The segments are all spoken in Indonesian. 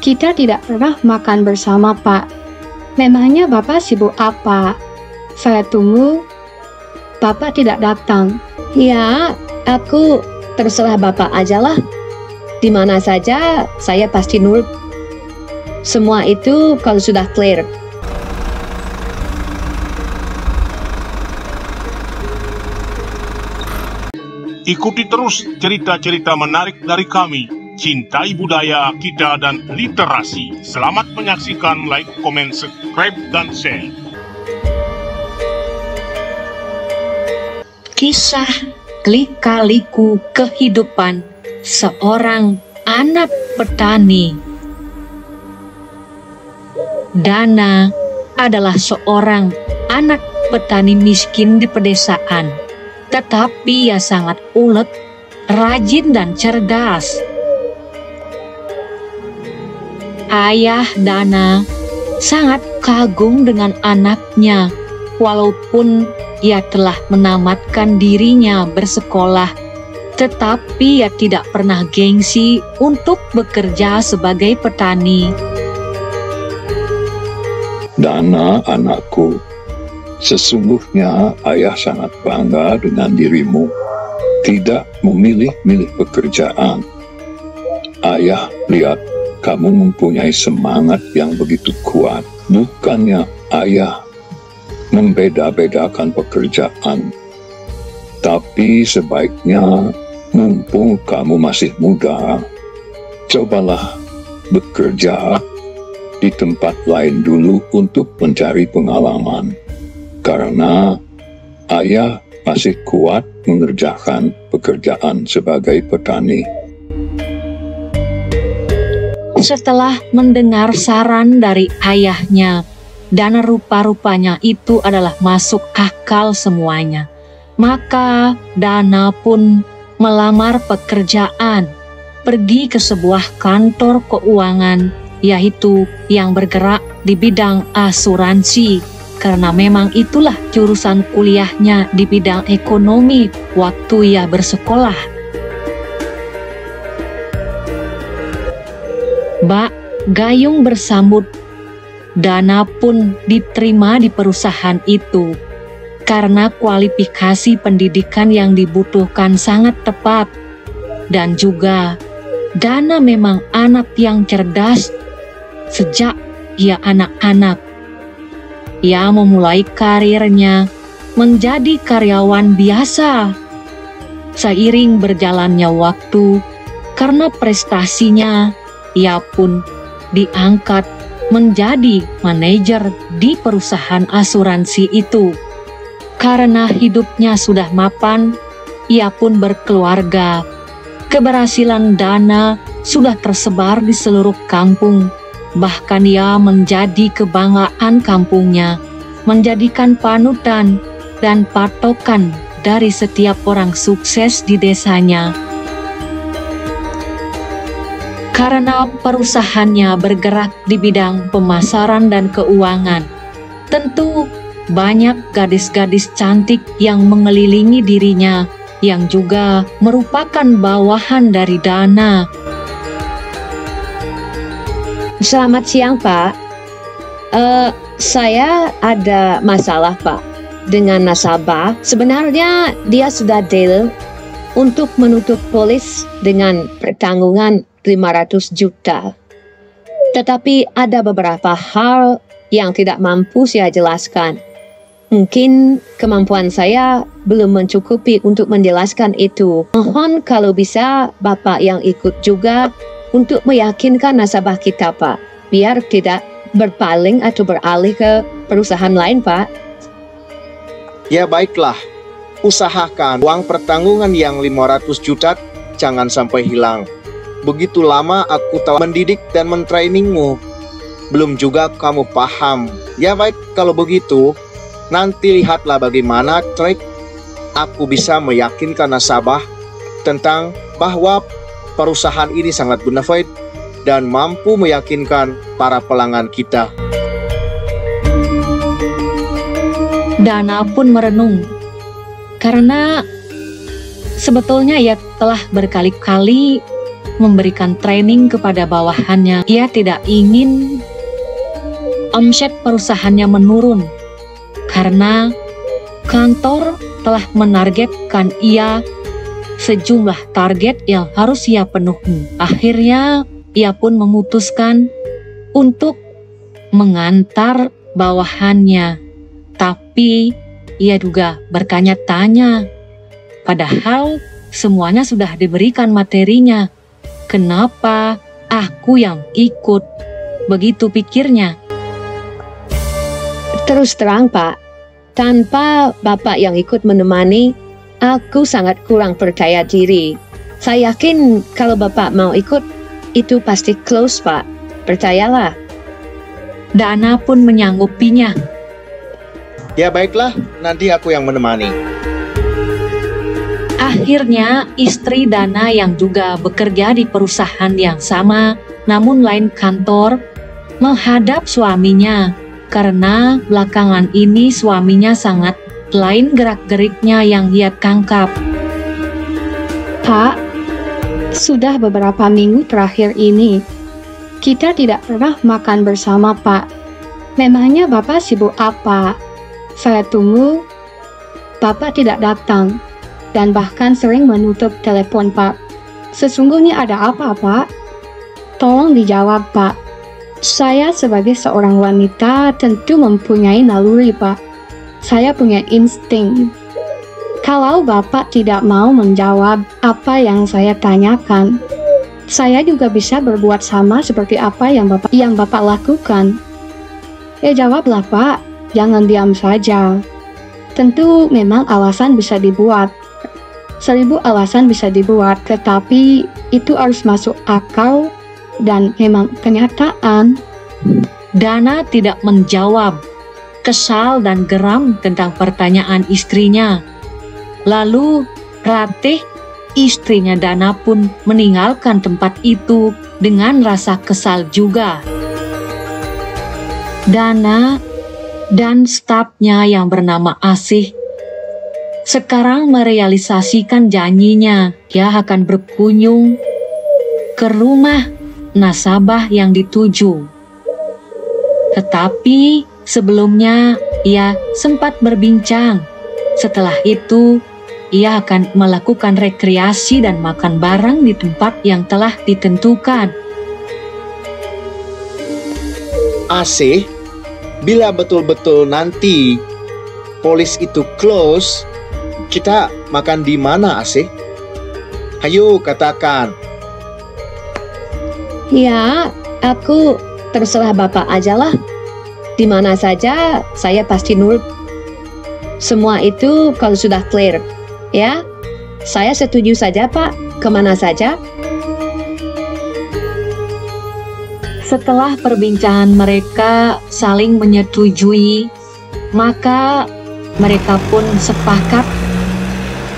Kita tidak pernah makan bersama, Pak. Memangnya Bapak sibuk apa? Saya tunggu, Bapak tidak datang. Ya, aku terserah Bapak ajalah. Di mana saja saya pasti nurut. Semua itu kalau sudah clear. Ikuti terus cerita-cerita menarik dari kami. Cintai budaya kita dan literasi. Selamat menyaksikan, like, komen, subscribe, dan share. Kisah lika-liku kehidupan seorang anak petani. Dana adalah seorang anak petani miskin di pedesaan, tetapi ia sangat ulet, rajin dan cerdas. Ayah Dana sangat kagum dengan anaknya, walaupun ia telah menamatkan dirinya bersekolah, tetapi ia tidak pernah gengsi untuk bekerja sebagai petani. Dana, anakku, sesungguhnya ayah sangat bangga dengan dirimu. Tidak memilih-milih pekerjaan. Ayah lihat kamu mempunyai semangat yang begitu kuat. Bukannya ayah membeda-bedakan pekerjaan, tapi sebaiknya mumpung kamu masih muda, cobalah bekerja di tempat lain dulu untuk mencari pengalaman. Karena ayah masih kuat mengerjakan pekerjaan sebagai petani. Setelah mendengar saran dari ayahnya, Dana rupa-rupanya itu adalah masuk akal semuanya. Maka Dana pun melamar pekerjaan, pergi ke sebuah kantor keuangan, yaitu yang bergerak di bidang asuransi, karena memang itulah jurusan kuliahnya di bidang ekonomi waktu ia bersekolah. Bak Gayung bersambut. Dana pun diterima di perusahaan itu karena kualifikasi pendidikan yang dibutuhkan sangat tepat. Dan juga Dana memang anak yang cerdas sejak ia anak-anak. Ia memulai karirnya menjadi karyawan biasa. Seiring berjalannya waktu, karena prestasinya, ia pun diangkat menjadi manajer di perusahaan asuransi itu. Karena hidupnya sudah mapan, ia pun berkeluarga. Keberhasilan Dana sudah tersebar di seluruh kampung. Bahkan ia menjadi kebanggaan kampungnya, menjadikan panutan dan patokan dari setiap orang sukses di desanya. Karena perusahaannya bergerak di bidang pemasaran dan keuangan, tentu banyak gadis-gadis cantik yang mengelilingi dirinya, yang juga merupakan bawahan dari Dana. Selamat siang, Pak. Saya ada masalah, Pak, dengan nasabah. Sebenarnya dia sudah deal untuk menutup polis dengan pertanggungan 500 juta. Tetapi ada beberapa hal yang tidak mampu saya jelaskan. Mungkin kemampuan saya belum mencukupi untuk menjelaskan itu. Mohon kalau bisa Bapak yang ikut juga untuk meyakinkan nasabah kita, Pak. Biar tidak berpaling atau beralih ke perusahaan lain, Pak. Ya baiklah, usahakan uang pertanggungan yang 500 juta jangan sampai hilang. Begitu lama aku telah mendidik dan mentrainingmu, belum juga kamu paham. Ya baik, kalau begitu, nanti lihatlah bagaimana trik aku bisa meyakinkan nasabah tentang bahwa perusahaan ini sangat benefit dan mampu meyakinkan para pelanggan kita. Dana pun merenung, karena sebetulnya ia telah berkali-kali memberikan training kepada bawahannya. Ia tidak ingin omset perusahaannya menurun karena kantor telah menargetkan ia sejumlah target yang harus ia penuhi. Akhirnya ia pun memutuskan untuk mengantar bawahannya, tapi ia juga bertanya-tanya, padahal semuanya sudah diberikan materinya. Kenapa aku yang ikut? Begitu pikirnya. Terus terang Pak, tanpa Bapak yang ikut menemani, aku sangat kurang percaya diri. Saya yakin kalau Bapak mau ikut, itu pasti close Pak. Percayalah. Dana pun menyanggupinya. Ya baiklah, nanti aku yang menemani. Akhirnya istri Dana yang juga bekerja di perusahaan yang sama namun lain kantor menghadap suaminya karena belakangan ini suaminya sangat lain gerak-geriknya yang ia tangkap. Pak, sudah beberapa minggu terakhir ini, kita tidak pernah makan bersama, Pak. Memangnya Bapak sibuk apa? Saya tunggu, Bapak tidak datang, dan bahkan sering menutup telepon, Pak. Sesungguhnya ada apa, Pak? Tolong dijawab, Pak. Saya sebagai seorang wanita tentu mempunyai naluri, Pak. Saya punya insting. Kalau Bapak tidak mau menjawab apa yang saya tanyakan, saya juga bisa berbuat sama seperti apa yang Bapak lakukan. Ya jawablah Pak, jangan diam saja. Tentu memang alasan bisa dibuat. 1000 alasan bisa dibuat, tetapi itu harus masuk akal dan memang kenyataan. Dana tidak menjawab, kesal dan geram tentang pertanyaan istrinya. Lalu Ratih, istrinya Dana pun meninggalkan tempat itu dengan rasa kesal juga. Dana dan stafnya yang bernama Asih sekarang merealisasikan janjinya. Dia akan berkunjung ke rumah nasabah yang dituju. Tetapi sebelumnya ia sempat berbincang. Setelah itu, ia akan melakukan rekreasi dan makan bareng di tempat yang telah ditentukan. Asih, bila betul-betul nanti polis itu close, kita makan di mana, Asih? Hayo katakan. Ya, aku terserah Bapak ajalah. Di mana saja saya pasti nurut. Semua itu kalau sudah clear. Ya, saya setuju saja Pak, kemana saja. Setelah perbincangan mereka saling menyetujui, maka mereka pun sepakat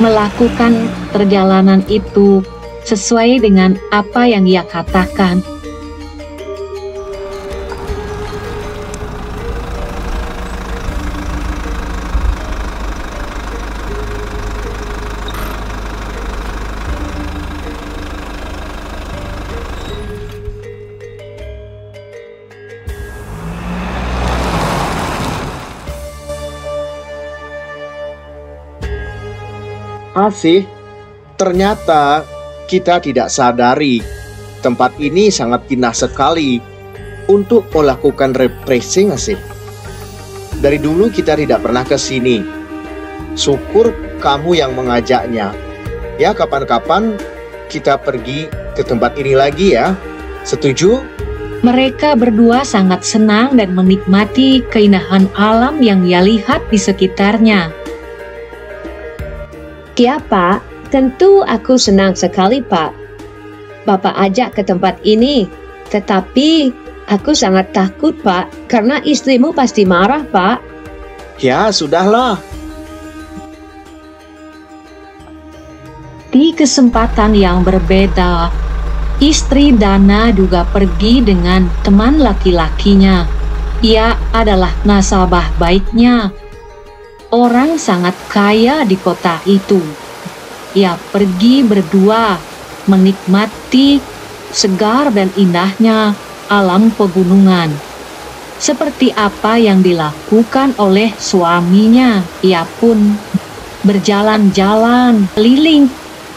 melakukan perjalanan itu sesuai dengan apa yang ia katakan. Asih, ternyata kita tidak sadari tempat ini sangat indah sekali untuk melakukan refreshing, Asih. Dari dulu kita tidak pernah ke sini. Syukur kamu yang mengajaknya. Ya, kapan-kapan kita pergi ke tempat ini lagi ya. Setuju? Mereka berdua sangat senang dan menikmati keindahan alam yang ia lihat di sekitarnya. Ya Pak, tentu aku senang sekali Pak. Bapak ajak ke tempat ini, tetapi aku sangat takut Pak, karena istrimu pasti marah Pak. Ya, sudahlah. Di kesempatan yang berbeda, istri Dana juga pergi dengan teman laki-lakinya. Ia adalah nasabah baiknya. Orang sangat kaya di kota itu. Ia pergi berdua menikmati segar dan indahnya alam pegunungan. Seperti apa yang dilakukan oleh suaminya, ia pun berjalan-jalan keliling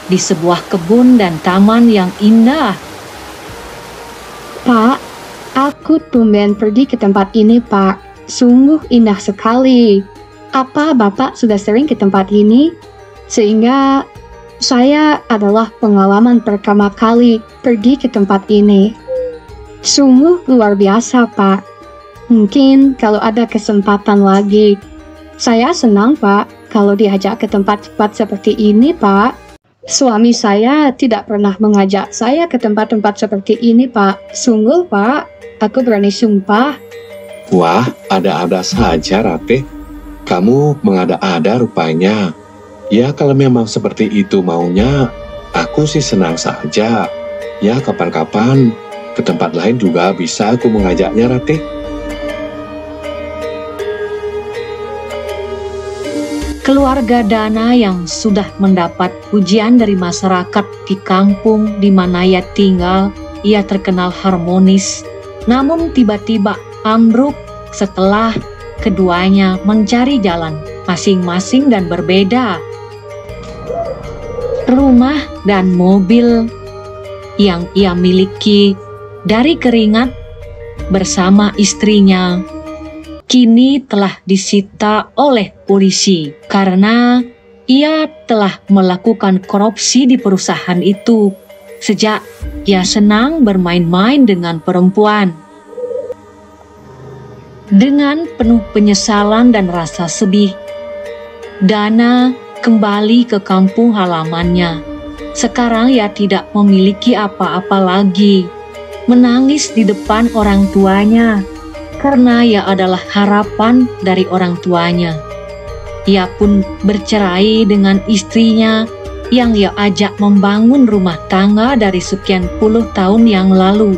di sebuah kebun dan taman yang indah. Pak, aku tumben pergi ke tempat ini, Pak. Sungguh indah sekali. Apa Bapak sudah sering ke tempat ini? Sehingga saya adalah pengalaman pertama kali pergi ke tempat ini. Sungguh luar biasa, Pak. Mungkin kalau ada kesempatan lagi. Saya senang, Pak, kalau diajak ke tempat-tempat seperti ini, Pak. Suami saya tidak pernah mengajak saya ke tempat-tempat seperti ini, Pak. Sungguh, Pak. Aku berani sumpah. Wah, ada-ada saja, Ratih. Kamu mengada-ada rupanya. Ya, kalau memang seperti itu maunya, aku sih senang saja. Ya, kapan-kapan ke tempat lain juga bisa aku mengajaknya, Ratih. Keluarga Dana yang sudah mendapat pujian dari masyarakat di kampung di mana ia tinggal, ia terkenal harmonis. Namun tiba-tiba ambruk setelah keduanya mencari jalan masing-masing dan berbeda. Rumah dan mobil yang ia miliki dari keringat bersama istrinya kini telah disita oleh polisi karena ia telah melakukan korupsi di perusahaan itu sejak ia senang bermain-main dengan perempuan. Dengan penuh penyesalan dan rasa sedih, Dana kembali ke kampung halamannya. Sekarang ia tidak memiliki apa-apa lagi, menangis di depan orang tuanya karena ia adalah harapan dari orang tuanya. Ia pun bercerai dengan istrinya yang ia ajak membangun rumah tangga dari sekian puluh tahun yang lalu.